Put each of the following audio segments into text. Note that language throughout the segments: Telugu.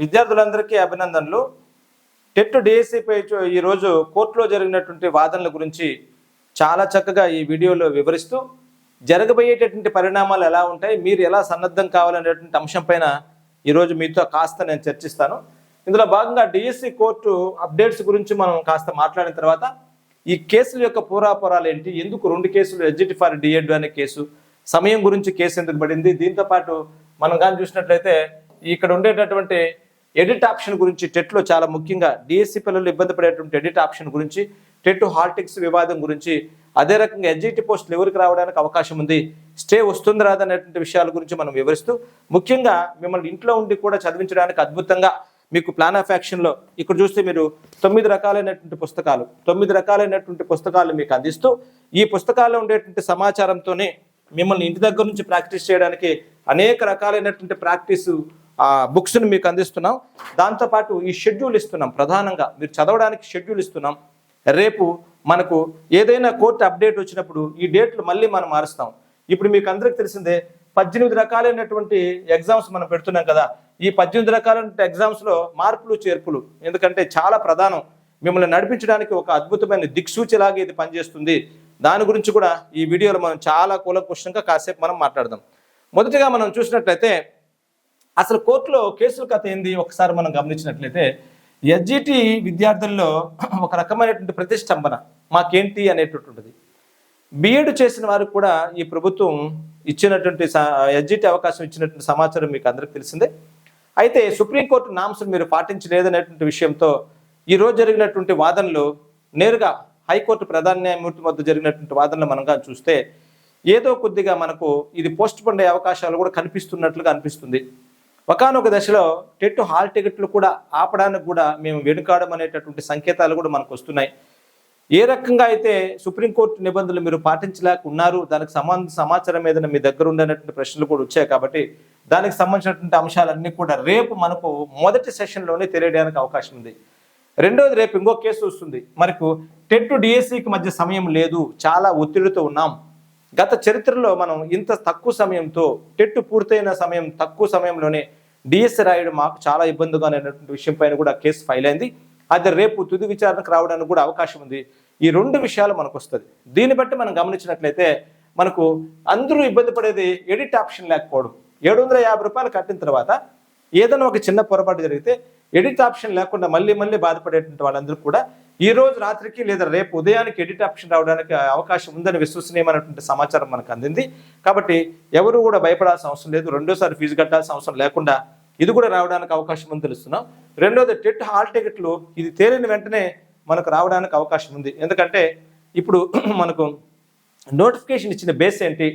విద్యార్థులందరికీ అభినందనలు. టెట్ డిఎస్సిపై ఈరోజు కోర్టులో జరిగినటువంటి వాదనల గురించి చాలా చక్కగా ఈ వీడియోలో వివరిస్తూ జరగబోయేటటువంటి పరిణామాలు ఎలా ఉంటాయి, మీరు ఎలా సన్నద్ధం కావాలనేటువంటి అంశం పైన ఈరోజు మీతో కాస్త నేను చర్చిస్తాను. ఇందులో భాగంగా డిఎస్సి కోర్టు అప్డేట్స్ గురించి మనం కాస్త మాట్లాడిన తర్వాత ఈ కేసుల యొక్క పూరాపురాలు ఏంటి, ఎందుకు 2 కేసులు ఎడ్జిట్ ఫర్ డిఎడ్ అనే కేసు, సమయం గురించి కేసు ఎందుకు పడింది, దీంతోపాటు మనం కానీ చూసినట్లయితే ఇక్కడ ఉండేటటువంటి ఎడిట్ ఆప్షన్ గురించి టెట్లో చాలా ముఖ్యంగా డిఎస్సి పిల్లలు ఇబ్బంది పడేటువంటి ఎడిట్ ఆప్షన్ గురించి, టెట్ హాల్ టిక్స్ వివాదం గురించి, అదే రకంగా ఎడ్జిటి పోస్టులు ఎవరికి రావడానికి అవకాశం ఉంది, స్టే వస్తుంది రాదనేటువంటి విషయాల గురించి మనం వివరిస్తూ ముఖ్యంగా మిమ్మల్ని ఇంట్లో ఉండి కూడా చదివించడానికి అద్భుతంగా మీకు ప్లాన్ ఆఫ్ యాక్షన్లో ఇక్కడ చూస్తే మీరు 9 రకాలైనటువంటి పుస్తకాలు మీకు అందిస్తూ ఈ పుస్తకాల్లో ఉండేటువంటి సమాచారంతోనే మిమ్మల్ని ఇంటి దగ్గర నుంచి ప్రాక్టీస్ చేయడానికి అనేక రకాలైనటువంటి ప్రాక్టీస్ బుక్స్ని మీకు అందిస్తున్నాం. దాంతోపాటు ఈ షెడ్యూల్ ఇస్తున్నాం, ప్రధానంగా మీరు చదవడానికి షెడ్యూల్ ఇస్తున్నాం. రేపు మనకు ఏదైనా కోర్టు అప్డేట్ వచ్చినప్పుడు ఈ డేట్లు మళ్ళీ మనం మారుస్తాం. ఇప్పుడు మీకు అందరికి తెలిసిందే 18 రకాలైనటువంటి ఎగ్జామ్స్ మనం పెడుతున్నాం కదా. ఈ 18 రకాలైన ఎగ్జామ్స్లో మార్పులు చేర్పులు ఎందుకంటే చాలా ప్రధానం, మిమ్మల్ని నడిపించడానికి ఒక అద్భుతమైన దిక్సూచిలాగా ఇది పనిచేస్తుంది. దాని గురించి కూడా ఈ వీడియోలో మనం చాలా కూలంకుషంగా కాసేపు మనం మాట్లాడదాం. మొదటిగా మనం చూసినట్లయితే అసలు కోర్టులో కేసుల కథ ఏంది ఒకసారి మనం గమనించినట్లయితే ఎస్జిటి విద్యార్థుల్లో ఒక రకమైనటువంటి ప్రతిష్టంభన మాకేంటి అనేటటువంటిది. బిఎడ్ చేసిన వారికి కూడా ఈ ప్రభుత్వం ఇచ్చినటువంటి ఎస్జిటి అవకాశం ఇచ్చినటువంటి సమాచారం మీకు అందరికీ తెలిసిందే. అయితే సుప్రీంకోర్టు నామ్స్ మీరు పాటించలేదనేటువంటి విషయంతో ఈరోజు జరిగినటువంటి వాదనలు నేరుగా హైకోర్టు ప్రధాన న్యాయమూర్తి వద్ద జరిగినటువంటి వాదనలు మనంగా చూస్తే ఏదో కొద్దిగా మనకు ఇది పోస్ట్ పోన్ అయ్యే అవకాశాలు కూడా కనిపిస్తున్నట్లుగా అనిపిస్తుంది. ఒకానొక దశలో టెట్ హాల్ టికెట్లు కూడా ఆపడానికి కూడా మేము వెనుకాడం అనేటటువంటి సంకేతాలు కూడా మనకు వస్తున్నాయి. ఏ రకంగా అయితే సుప్రీంకోర్టు నిబంధనలు మీరు పాటించలేక ఉన్నారు, దానికి సమాచారం ఏదైనా మీ దగ్గర ఉండేటువంటి ప్రశ్నలు కూడా వచ్చాయి. కాబట్టి దానికి సంబంధించినటువంటి అంశాలన్నీ కూడా రేపు మనకు మొదటి సెషన్లోనే తెలియడానికి అవకాశం ఉంది. రెండోది, రేపు ఇంకో కేసు వస్తుంది. మనకు టెట్ డిఎస్సికి మధ్య సమయం లేదు, చాలా ఒత్తిడితో ఉన్నాం. గత చరిత్రలో మనం ఇంత తక్కువ సమయంతో టెట్ పూర్తయిన సమయం తక్కువ సమయంలోనే డిఎస్సి రాయడం మాకు చాలా ఇబ్బందిగా అనేటువంటి విషయం పైన కూడా కేసు ఫైల్ అయింది. అది రేపు తుది విచారణకు రావడానికి కూడా అవకాశం ఉంది. ఈ 2 విషయాలు మనకు వస్తుంది. దీన్ని బట్టి మనం గమనించినట్లయితే మనకు అందరూ ఇబ్బంది పడేది ఎడిట్ ఆప్షన్ లేకపోవడం. 750 రూపాయలు కట్టిన తర్వాత ఏదైనా ఒక చిన్న పొరపాటు జరిగితే ఎడిట్ ఆప్షన్ లేకుండా మళ్ళీ బాధపడేటువంటి వాళ్ళందరూ కూడా ఈ రోజు రాత్రికి లేదా రేపు ఉదయానికి ఎడిట్ ఆప్షన్ రావడానికి అవకాశం ఉందని విశ్వసనీయమైనటువంటి సమాచారం మనకు అందింది. కాబట్టి ఎవరు కూడా భయపడాల్సిన అవసరం లేదు, రెండోసారి ఫీజు కట్టాల్సిన అవసరం లేకుండా ఇది కూడా రావడానికి అవకాశం ఉందని తెలుస్తున్నాం. రెండోది, టెట్ హాల్ టికెట్లు ఇది తేలిన వెంటనే మనకు రావడానికి అవకాశం ఉంది. ఎందుకంటే ఇప్పుడు మనకు నోటిఫికేషన్ ఇచ్చిన బేస్ ఏంటి,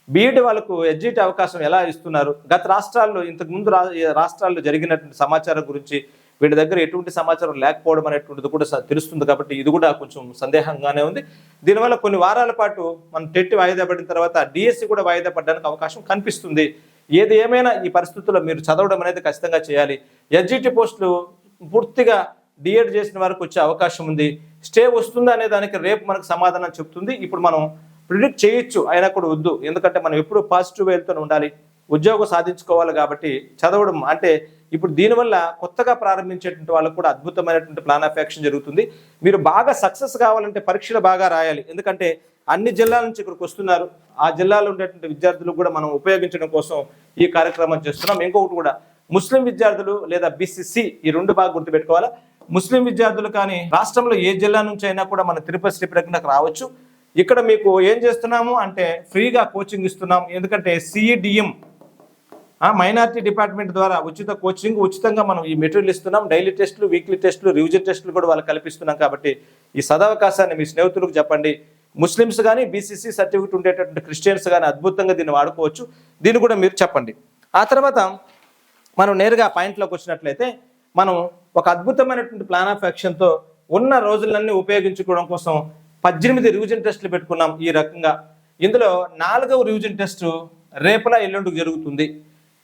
బీఈడి వాళ్ళకు ఎస్జిటి అవకాశం ఎలా ఇస్తున్నారు, గత రాష్ట్రాల్లో ఇంతకుముందు రాష్ట్రాల్లో జరిగినటువంటి సమాచారం గురించి వీళ్ళ దగ్గర ఎటువంటి సమాచారం లేకపోవడం అనేటువంటిది కూడా తెలుస్తుంది. కాబట్టి ఇది కూడా కొంచెం సందేహంగానే ఉంది. దీనివల్ల కొన్ని వారాల పాటు మనం టెట్ వాయిదా పడిన తర్వాత డిఎస్సి కూడా వాయిదా పడడానికి అవకాశం కనిపిస్తుంది. ఏది ఏమైనా ఈ పరిస్థితుల్లో మీరు చదవడం అనేది ఖచ్చితంగా చేయాలి. ఎస్జిటి పోస్టులు పూర్తిగా డిఎడ్ చేసిన వారికి వచ్చే అవకాశం ఉంది. స్టే వస్తుందా అనే దానికి రేపు మనకు సమాధానం చెప్తుంది. ఇప్పుడు మనం ప్రిడిక్ట్ చేయొచ్చు, అయినా కూడా వద్దు. ఎందుకంటే మనం ఎప్పుడు పాజిటివ్ వేలతో ఉండాలి, ఉద్యోగం సాధించుకోవాలి. కాబట్టి చదవడం అంటే ఇప్పుడు దీనివల్ల కొత్తగా ప్రారంభించేటువంటి వాళ్ళకు కూడా అద్భుతమైనటువంటి ప్లాన్ ఆఫ్ యాక్షన్ జరుగుతుంది. మీరు బాగా సక్సెస్ కావాలంటే పరీక్షలు బాగా రాయాలి. ఎందుకంటే అన్ని జిల్లాల నుంచి ఇక్కడికి వస్తున్నారు. ఆ జిల్లాలో ఉండేటువంటి విద్యార్థులు కూడా మనం ఉపయోగించడం కోసం ఈ కార్యక్రమం చేస్తున్నాం. ఇంకొకటి కూడా ముస్లిం విద్యార్థులు లేదా బీసీసీ, ఈ 2 బాగా గుర్తుపెట్టుకోవాలా. ముస్లిం విద్యార్థులు కానీ రాష్ట్రంలో ఏ జిల్లా నుంచి అయినా కూడా మన తిరుపతి శ్రీ ప్రజ్ఞకు రావచ్చు. ఇక్కడ మీకు ఏం చేస్తున్నాము అంటే ఫ్రీగా కోచింగ్ ఇస్తున్నాం. ఎందుకంటే సిఈడిఎం మైనారిటీ డిపార్ట్మెంట్ ద్వారా ఉచిత కోచింగ్, ఉచితంగా మనం ఈ మెటీరియల్ ఇస్తున్నాం. డైలీ టెస్టులు, వీక్లీ టెస్టులు, రివిజన్ టెస్టులు కూడా వాళ్ళకి కల్పిస్తున్నాం. కాబట్టి ఈ సదవకాశాన్ని మీ స్నేహితులకు చెప్పండి. ముస్లిమ్స్ కానీ బీసీసీ సర్టిఫికేట్ ఉండేటటువంటి క్రిస్టియన్స్ కానీ అద్భుతంగా దీన్ని వాడుకోవచ్చు. దీన్ని కూడా మీరు చెప్పండి. ఆ తర్వాత మనం నేరుగా పాయింట్లోకి వచ్చినట్లయితే మనం ఒక అద్భుతమైనటువంటి ప్లాన్ ఆఫ్ యాక్షన్తో ఉన్న రోజులన్నీ ఉపయోగించుకోవడం కోసం 18 రివిజన్ టెస్టులు పెట్టుకున్నాం. ఈ రకంగా ఇందులో 4వ రివిజన్ టెస్ట్ రేపలా ఎల్లుండికి జరుగుతుంది.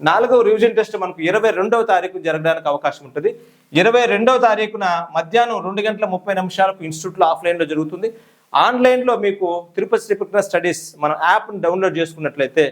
4వ రివిజన్ టెస్ట్ మనకు 22వ తారీఖు జరగడానికి అవకాశం ఉంటుంది. 22వ తారీఖున మధ్యాహ్నం 2:30 ఇన్స్టిట్యూట్లో ఆఫ్లైన్లో జరుగుతుంది. ఆన్లైన్లో మీకు తిరుపతి శ్రీ ప్రజ్ఞ స్టడీస్ మన యాప్ని డౌన్లోడ్ చేసుకున్నట్లయితే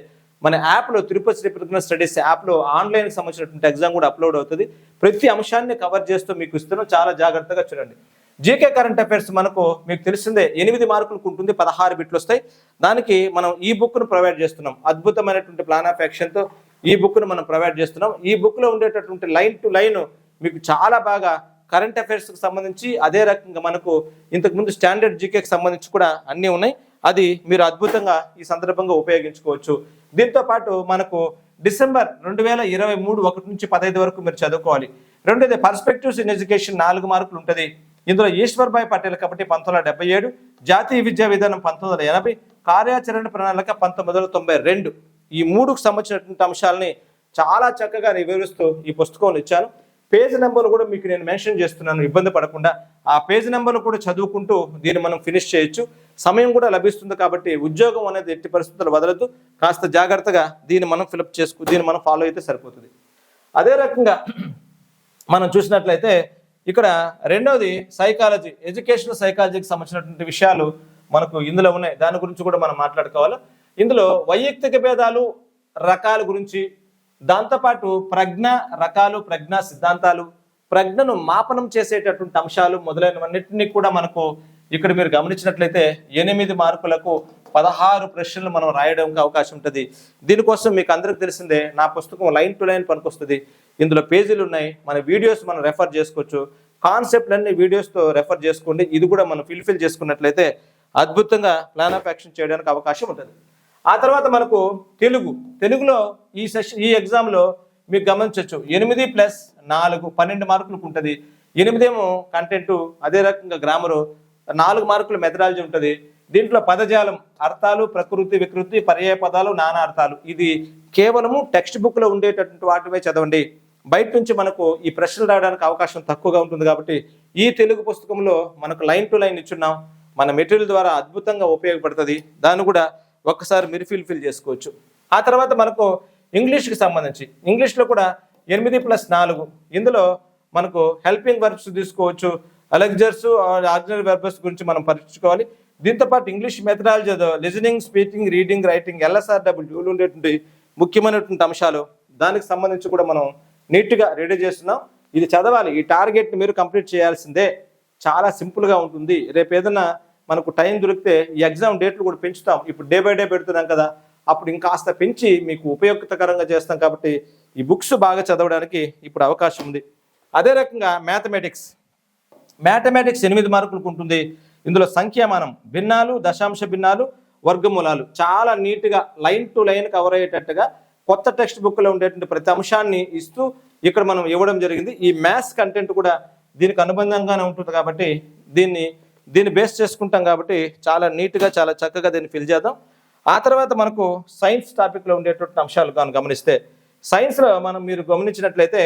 మన యాప్లో తిరుపతి శ్రీ ప్రజ్ఞ స్టడీస్ యాప్లో ఆన్లైన్కి సంబంధించినటువంటి ఎగ్జామ్ కూడా అప్లోడ్ అవుతుంది. ప్రతి అంశాన్ని కవర్ చేస్తూ మీకు ఇస్తున్నాం, చాలా జాగ్రత్తగా చూడండి. జీకే కరెంట్ అఫైర్స్ మనకు మీకు తెలిసిందే 8 మార్కులకు ఉంటుంది, 16 బిట్లు వస్తాయి. దానికి మనం ఈ బుక్ను ప్రొవైడ్ చేస్తున్నాం. అద్భుతమైనటువంటి ప్లాన్ ఆఫ్ యాక్షన్తో ఈ బుక్ను మనం ప్రొవైడ్ చేస్తున్నాం. ఈ బుక్లో ఉండేటటువంటి లైన్ టు లైన్ మీకు చాలా బాగా కరెంట్ అఫైర్స్కి సంబంధించి, అదే రకంగా మనకు ఇంతకుముందు స్టాండర్డ్ జీకేకి సంబంధించి కూడా అన్నీ ఉన్నాయి. అది మీరు అద్భుతంగా ఈ సందర్భంగా ఉపయోగించుకోవచ్చు. దీంతో పాటు మనకు డిసెంబర్ 2023 1 నుంచి 15 వరకు మీరు చదువుకోవాలి. రెండోది పర్స్పెక్టివ్స్ ఇన్ ఎడ్యుకేషన్ 4 మార్కులు ఉంటుంది. ఇందులో ఈశ్వర్భాయ్ పటేల్ కాబట్టి 1977, జాతీయ విద్యా విధానం 1980, కార్యాచరణ ప్రణాళిక 1992. ఈ 3కు సంబంధించినటువంటి అంశాలని చాలా చక్కగా వివరిస్తూ ఈ పుస్తకంలో ఇచ్చాను. పేజ్ నెంబర్లు కూడా మీకు నేను మెన్షన్ చేస్తున్నాను, ఇబ్బంది పడకుండా. ఆ పేజ్ నెంబర్లు కూడా చదువుకుంటూ దీన్ని మనం ఫినిష్ చేయొచ్చు. సమయం కూడా లభిస్తుంది కాబట్టి ఉద్యోగం అనేది ఎట్టి పరిస్థితులు వదలద్దు. కాస్త జాగ్రత్తగా దీన్ని మనం దీన్ని మనం ఫాలో అయితే సరిపోతుంది. అదే రకంగా మనం చూసినట్లయితే ఇక్కడ రెండోది సైకాలజీ, ఎడ్యుకేషనల్ సైకాలజీకి సంబంధించినటువంటి విషయాలు మనకు ఇందులో ఉన్నాయి. దాని గురించి కూడా మనం మాట్లాడుకోవాలి. ఇందులో వైయక్తిక భేదాలు రకాల గురించి, దాంతోపాటు ప్రజ్ఞ రకాలు, ప్రజ్ఞా సిద్ధాంతాలు, ప్రజ్ఞను మాపనం చేసేటటువంటి అంశాలు మొదలైనవన్నింటినీ కూడా మనకు ఇక్కడ మీరు గమనించినట్లయితే 8 మార్కులకు 16 ప్రశ్నలు మనం రాయడానికి అవకాశం ఉంటుంది. దీనికోసం మీకు అందరికి తెలిసిందే, నా పుస్తకం లైన్ టు లైన్ పనికొస్తుంది. ఇందులో పేజీలు ఉన్నాయి, మన వీడియోస్ మనం రెఫర్ చేసుకోవచ్చు. కాన్సెప్ట్లన్నీ వీడియోస్తో రెఫర్ చేసుకోండి. ఇది కూడా మనం ఫిల్ చేసుకున్నట్లయితే అద్భుతంగా ప్లాన్ ఆఫ్ యాక్షన్ చేయడానికి అవకాశం ఉంటుంది. ఆ తర్వాత మనకు తెలుగులో ఈ ఎగ్జామ్లో మీకు గమనించవచ్చు 8+4 12 మార్కులకు ఉంటుంది. 8 ఏమో కంటెంట్, అదే రకంగా గ్రామరు, 4 మార్కులు మెథడాలజీ ఉంటుంది. దీంట్లో పదజాలం, అర్థాలు, ప్రకృతి, వికృతి, పర్యాయ పదాలు, నానా అర్థాలు, ఇది కేవలము టెక్స్ట్ బుక్లో ఉండేటటువంటి వాటివే చదవండి. బయట నుంచి మనకు ఈ ప్రశ్నలు రావడానికి అవకాశం తక్కువగా ఉంటుంది కాబట్టి ఈ తెలుగు పుస్తకంలో మనకు లైన్ టు లైన్ ఇచ్చున్నాం. మన మెటీరియల్ ద్వారా అద్భుతంగా ఉపయోగపడుతుంది. దాన్ని కూడా ఒక్కసారి మీరు ఫిల్ చేసుకోవచ్చు. ఆ తర్వాత మనకు ఇంగ్లీష్కి సంబంధించి ఇంగ్లీష్లో కూడా 8+4, ఇందులో మనకు హెల్పింగ్ వర్బ్స్ తీసుకోవచ్చు, అలెగ్జర్స్, ఆర్డినరీ వెర్బస్ గురించి మనం పరీక్షించుకోవాలి. దీంతోపాటు English methodology, listening, speaking, reading, writing, LSRW ఉండేటువంటి ముఖ్యమైనటువంటి అంశాలు, దానికి సంబంధించి కూడా మనం నీట్గా రెడీ చేస్తున్నాం. ఇది చదవాలి. ఈ టార్గెట్ని మీరు కంప్లీట్ చేయాల్సిందే. చాలా సింపుల్గా ఉంటుంది. రేపు ఏదైనా మనకు టైం దొరికితే ఈ ఎగ్జామ్ డేట్లు కూడా పెంచుతాం. ఇప్పుడు డే బై డే పెడుతున్నాం కదా, అప్పుడు ఇంకాస్త పెంచి మీకు ఉపయోగకరంగా చేస్తాం. కాబట్టి ఈ బుక్స్ బాగా చదవడానికి ఇప్పుడు అవకాశం ఉంది. అదే రకంగా మ్యాథమెటిక్స్ 8 మార్కులకు ఉంటుంది. ఇందులో సంఖ్యామానం, భిన్నాలు, దశాంశ భిన్నాలు, వర్గమూలాలు చాలా నీట్గా లైన్ టు లైన్ కవర్ అయ్యేటట్టుగా కొత్త టెక్స్ట్ బుక్లో ఉండేటువంటి ప్రతి అంశాన్ని ఇస్తూ ఇక్కడ మనం ఇవ్వడం జరిగింది. ఈ మ్యాథ్స్ కంటెంట్ కూడా దీనికి అనుబంధంగానే ఉంటుంది కాబట్టి దీన్ని బేస్ చేసుకుంటాం కాబట్టి చాలా నీట్గా, చాలా చక్కగా దీన్ని ఫిల్ చేద్దాం. ఆ తర్వాత మనకు సైన్స్ టాపిక్లో ఉండేటువంటి అంశాలు గమనిస్తే, సైన్స్లో మీరు గమనించినట్లయితే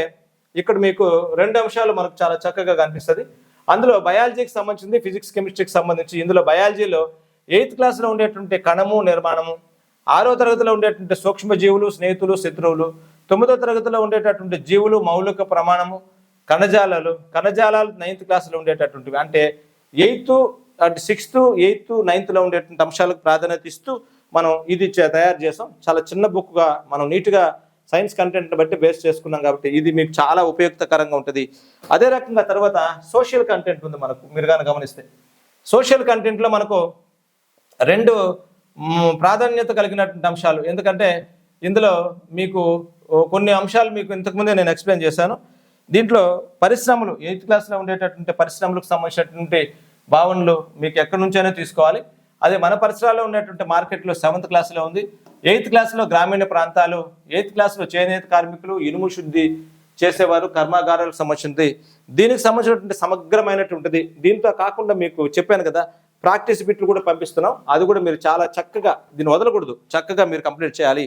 ఇక్కడ మీకు 2 అంశాలు మనకు చాలా చక్కగా కనిపిస్తుంది. అందులో బయాలజీకి సంబంధించింది, ఫిజిక్స్, కెమిస్ట్రీకి సంబంధించి. ఇందులో బయాలజీలో 8th క్లాస్లో ఉండేటువంటి కణము నిర్మాణము, 6వ తరగతిలో ఉండేటువంటి సూక్ష్మజీవులు, స్నేహితులు, శత్రువులు, 9వ తరగతిలో ఉండేటటువంటి జీవులు, మౌలిక ప్రమాణము, కణజాలాలు 9th క్లాస్లో ఉండేటటువంటివి. అంటే 8th, 6th, 8th, 9thలో ఉండేటువంటి అంశాలకు ప్రాధాన్యత ఇస్తూ మనం ఇది తయారు చేసాం. చాలా చిన్న బుక్గా మనం నీట్గా సైన్స్ కంటెంట్ని బట్టి బేస్ చేసుకున్నాం కాబట్టి ఇది మీకు చాలా ఉపయుక్తకరంగా ఉంటుంది. అదే రకంగా తర్వాత సోషల్ కంటెంట్ ఉంది మనకు. మీరు కానీ గమనిస్తే సోషల్ కంటెంట్లో మనకు 2 ప్రాధాన్యత కలిగినటువంటి అంశాలు. ఎందుకంటే ఇందులో మీకు కొన్ని అంశాలు మీకు ఇంతకుముందే నేను ఎక్స్ప్లెయిన్ చేశాను. దీంట్లో పరిశ్రమలు, 8th క్లాస్లో ఉండేటటువంటి పరిశ్రమలకు సంబంధించినటువంటి భావనలు మీకు ఎక్కడి నుంచైనా తీసుకోవాలి. అదే మన పరిసరాల్లో ఉన్నటువంటి మార్కెట్లో 7th క్లాస్లో ఉంది. 8th క్లాస్లో గ్రామీణ ప్రాంతాలు, 8th క్లాస్లో చేనేత కార్మికులు, ఇనుము శుద్ధి చేసేవారు, కర్మాగారాలకు సంబంధించింది. దీనికి సంబంధించినటువంటి సమగ్రమైనటువంటిది. దీంతో కాకుండా మీకు చెప్పాను కదా, ప్రాక్టీస్ బిట్లు కూడా పంపిస్తున్నాం. అది కూడా మీరు చాలా చక్కగా, దీన్ని వదలకూడదు, చక్కగా మీరు కంప్లీట్ చేయాలి.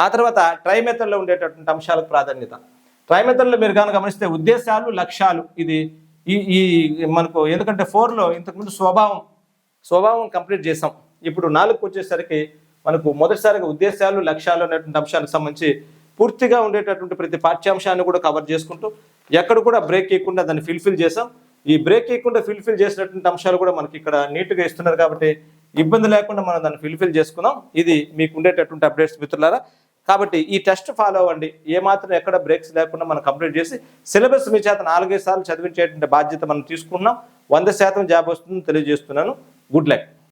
ఆ తర్వాత ట్రై మెథడ్లో ఉండేటటువంటి అంశాలకు ప్రాధాన్యత. ట్రై మెథడ్లో మీరు కానీ గమనిస్తే ఉద్దేశాలు, లక్ష్యాలు, ఇది ఈ మనకు ఎందుకంటే 4లో ఇంతకుముందు స్వభావం కంప్లీట్ చేసాం. ఇప్పుడు 4కు వచ్చేసరికి మనకు మొదటిసారిగా ఉద్దేశాలు, లక్ష్యాలు అనేటువంటి అంశానికి సంబంధించి పూర్తిగా ఉండేటటువంటి ప్రతి పాఠ్యాంశాన్ని కూడా కవర్ చేసుకుంటూ ఎక్కడ కూడా బ్రేక్ ఇవ్వకుండా దాన్ని ఫిల్ చేసాం. ఈ బ్రేక్ ఇవ్వకుండా ఫిల్ చేసినటువంటి అంశాలు కూడా మనకి ఇక్కడ నీట్గా ఇస్తున్నారు కాబట్టి ఇబ్బంది లేకుండా మనం దాన్ని ఫిల్ చేసుకుందాం. ఇది మీకు ఉండేటటువంటి అప్డేట్స్ మిత్రులారా. కాబట్టి ఈ టెస్ట్ ఫాలో అవ్వండి, ఏమాత్రం ఎక్కడ బ్రేక్స్ లేకుండా మనం కంప్లీట్ చేసి సిలబస్ మీ చేత 4-5 సార్లు చదివించేటువంటి బాధ్యత మనం తీసుకున్నాం. 100% జాబ్ వస్తుందని తెలియజేస్తున్నాను. Good luck.